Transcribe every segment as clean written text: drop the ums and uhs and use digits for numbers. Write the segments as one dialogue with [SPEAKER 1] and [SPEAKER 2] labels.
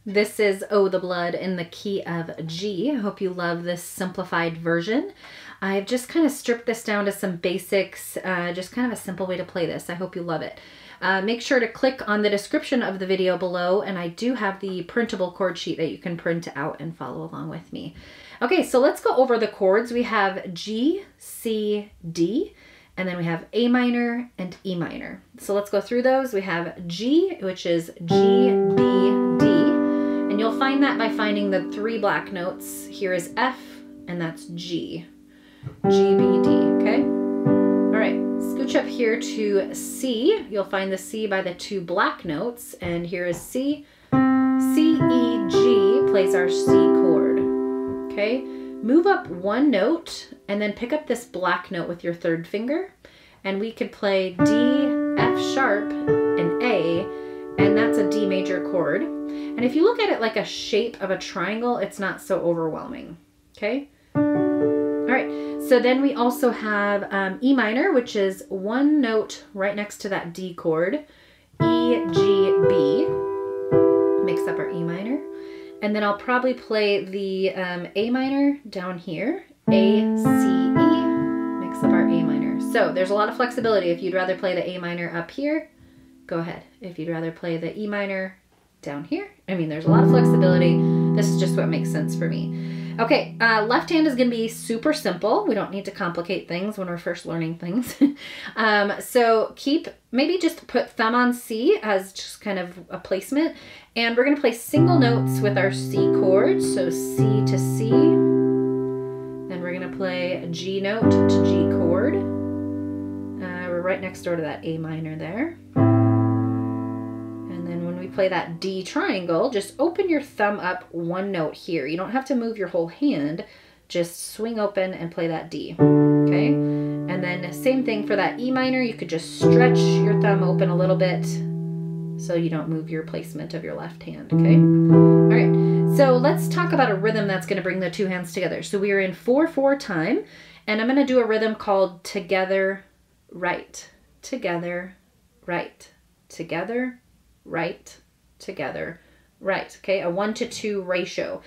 [SPEAKER 1] This is Oh the Blood in the key of G. I hope you love this simplified version. I've just kind of stripped this down to some basics, just kind of a simple way to play this. I hope you love it. Make sure to click on the description of the video below, and I do have the printable chord sheet that you can print out and follow along with me. Okay, so let's go over the chords. We have G, C, D, and then we have A minor and E minor. So let's go through those. We have G, which is G, B, D, and you'll find that by finding the 3 black notes. Here is F, and that's G. G, B, D, okay? All right, scooch up here to C. You'll find the C by the 2 black notes, and here is C. C, E, G plays our C chord, okay? Move up 1 note, and then pick up this black note with your 3rd finger, and we could play D, F sharp, and A, and that's a D major chord. And if you look at it like a shape of a triangle, it's not so overwhelming, okay? All right, so then we also have E minor, which is 1 note right next to that D chord. E, G, B, mix up our E minor. And then I'll probably play the A minor down here. A, C, E, mix up our A minor. So there's a lot of flexibility. If you'd rather play the A minor up here, go ahead. If you'd rather play the E minor down here, I mean, there's a lot of flexibility. This is just what makes sense for me. Okay, left hand is going to be super simple. We don't need to complicate things when we're first learning things. So maybe just put thumb on C as just kind of a placement. And we're going to play single notes with our C chord. So C to C. Then we're going to play a G note to G chord. We're right next door to that A minor there. We play that D triangle, just open your thumb up 1 note here. You don't have to move your whole hand, just swing open and play that D, okay? And then same thing for that E minor. You could just stretch your thumb open a little bit so you don't move your placement of your left hand, okay? All right, so let's talk about a rhythm that's going to bring the 2 hands together. So we are in 4/4 time, and I'm going to do a rhythm called together, right, together, right, together, right, together, right, okay? A 1-to-2 ratio.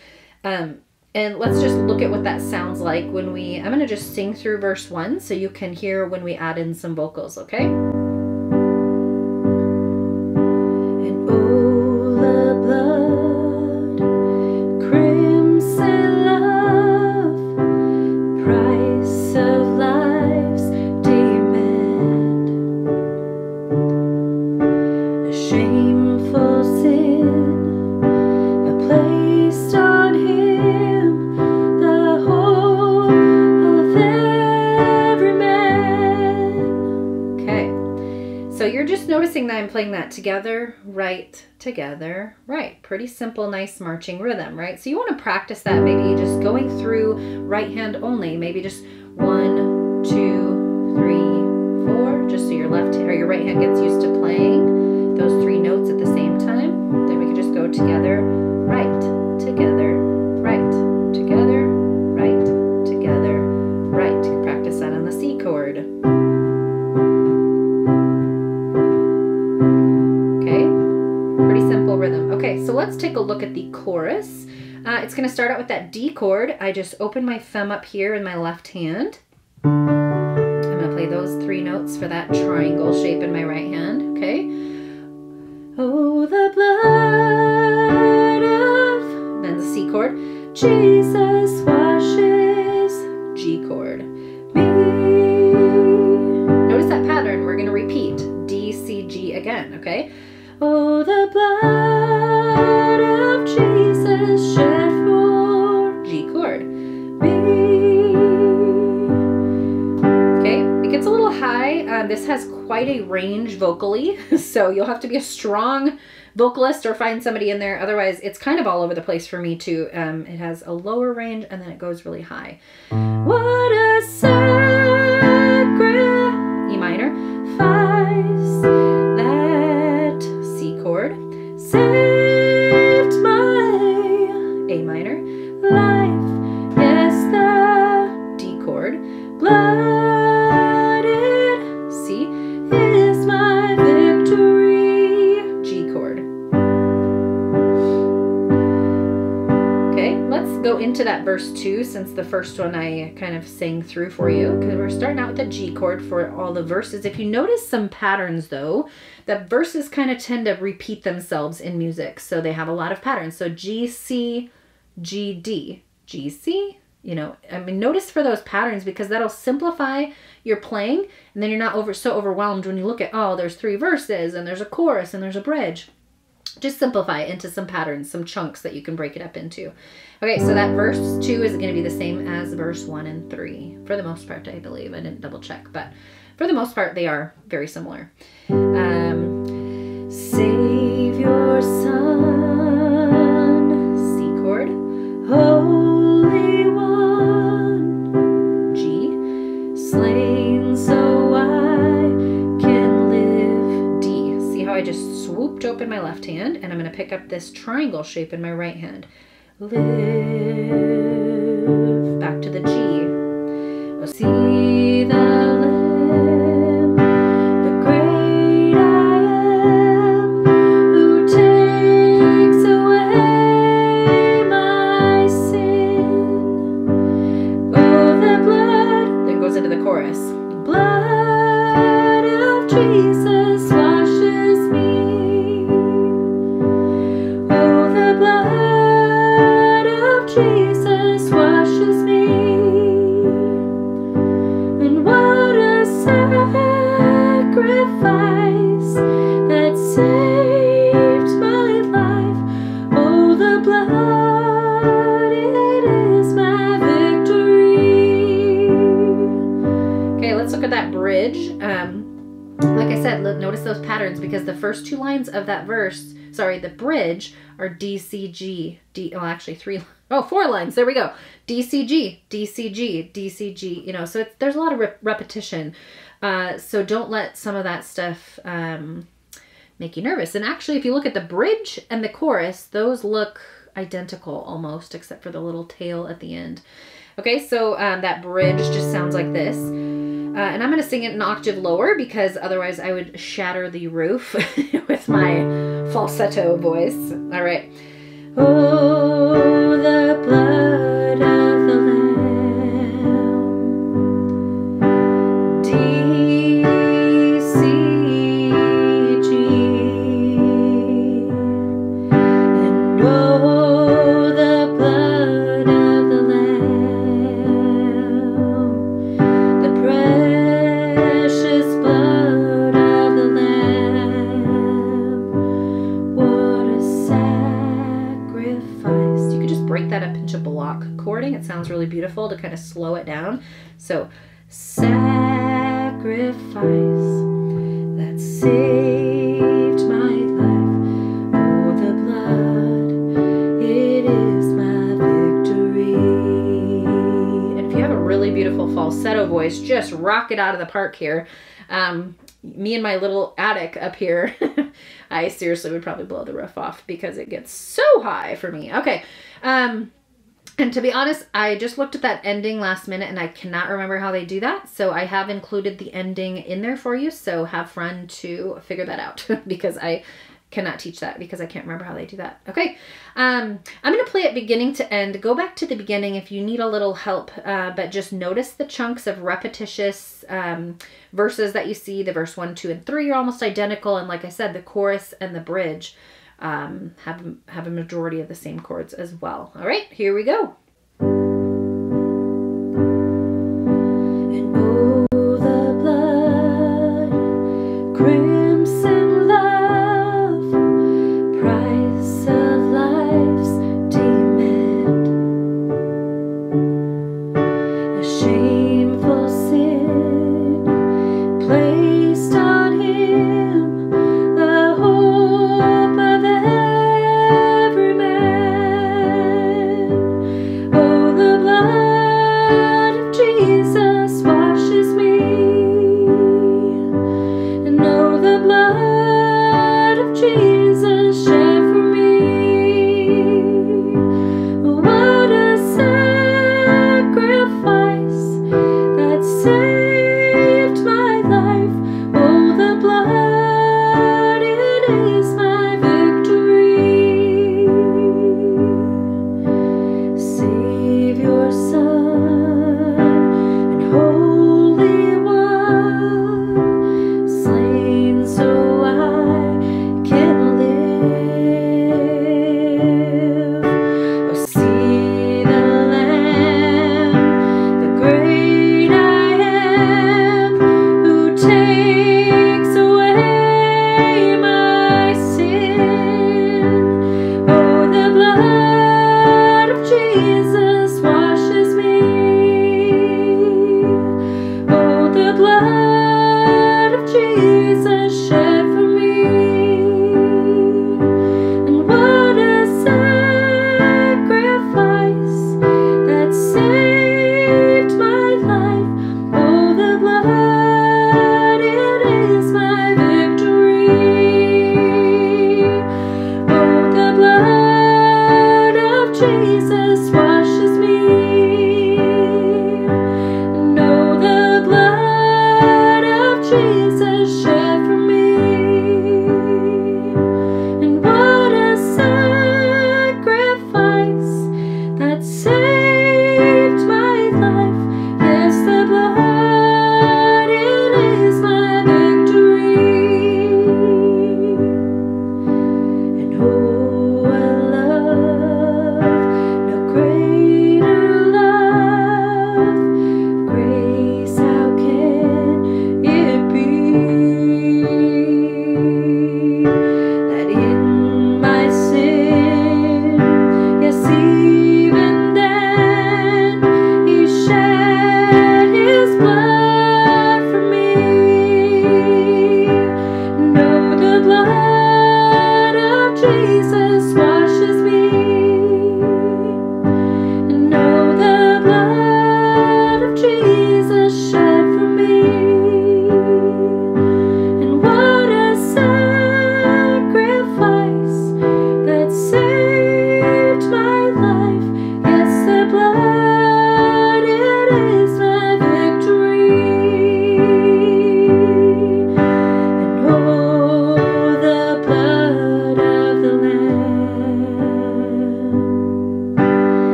[SPEAKER 1] And let's just look at what that sounds like when I'm going to just sing through verse 1 so you can hear when we add in some vocals, okay? And oh, the blood, crimson love, price of life's demand, a shameful sin, placed on him the whole of every man. Okay, so you're just noticing that I'm playing that together, right, pretty simple, nice marching rhythm, right? So you want to practice that, maybe just going through right hand only, maybe just 1, 2, 3, 4, just so your your right hand gets used to playing those 3 notes at the same time. Then we can just go together, right, together, right, together, right, together, right. You can practice that on the C chord. Okay, pretty simple rhythm. Okay, so let's take a look at the chorus. It's going to start out with that D chord. I just open my thumb up here in my left hand. I'm going to play those 3 notes for that triangle shape in my right hand, okay? Oh, the blood of, then the C chord, Jesus washes, G chord, me. Notice that pattern, we're going to repeat, D, C, G again, okay? Oh, the blood of Jesus shed for, G chord, me. Okay, it gets a little high. This has quite a range vocally, so you'll have to be a strong vocalist or find somebody in there. Otherwise, it's kind of all over the place for me too. It has a lower range and then it goes really high. What a sacred E minor, vice, that C chord, saved my A minor, life, yes, the D chord, blooded C is my victory, G chord. go into that verse 2 since the first one I kind of sang through for you, because we're starting out with the G chord for all the verses. If you notice some patterns though, the verses kind of tend to repeat themselves in music. So they have a lot of patterns. So G, C, G, D, G, C, you know, I mean, notice for those patterns because that'll simplify your playing. And then you're not so overwhelmed when you look at, oh, there's 3 verses and there's a chorus and there's a bridge. Just simplify it into some patterns, some chunks that you can break it up into. Okay, so that verse 2 is going to be the same as verse 1 and 3. For the most part, I believe. I didn't double check, but for the most part, they are very similar. Save your son, C chord, Holy One, G, slain so I can live, D. See how I just swooped open my left hand, and I'm going to pick up this triangle shape in my right hand. Live, back to the G. See the Lamb, the great I am, who takes away my sin. Oh, the blood, then goes into the chorus. Blood of Jesus washes me. Oh, the blood of Jesus washes me. And what a sacrifice that saved my life. Oh, the blood, it is my victory. Okay, let's look at that bridge. Like I said, notice those patterns because the first 2 lines of that verse, sorry, the bridge are D, C, G, D, oh, actually 4 lines. There we go. D, C, G, D, C, G, D, C, G, you know, so there's a lot of repetition. So don't let some of that stuff make you nervous. And actually, if you look at the bridge and the chorus, those look identical almost, except for the little tail at the end. Okay, so that bridge just sounds like this. And I'm going to sing it an octave lower because otherwise I would shatter the roof with my falsetto voice. All right. Oh, the blood of the Lamb. D, C, G. And oh, the blood of the Lamb. The precious blood of the Lamb. What a sacrifice. You could just break that up into block chording. It sounds really beautiful to kind of slow it down. So, sacrifice that saved my life. Oh, the blood, it is my victory. And if you have a really beautiful falsetto voice, just rock it out of the park here. Me and my little attic up here, I seriously would probably blow the roof off because it gets so high for me. Okay. And to be honest, I just looked at that ending last minute and I cannot remember how they do that. So I have included the ending in there for you. So have fun to figure that out because I cannot teach that because I can't remember how they do that. Okay. I'm going to play it beginning to end. Go back to the beginning if you need a little help, but just notice the chunks of repetitious verses that you see. The verse 1, 2, and 3 are almost identical. And like I said, the chorus and the bridge have a majority of the same chords as well. All right, here we go. And oh, the blood, crimson love, price of life's demand, a shameful sin placed on him, the hope of every man. Jesus.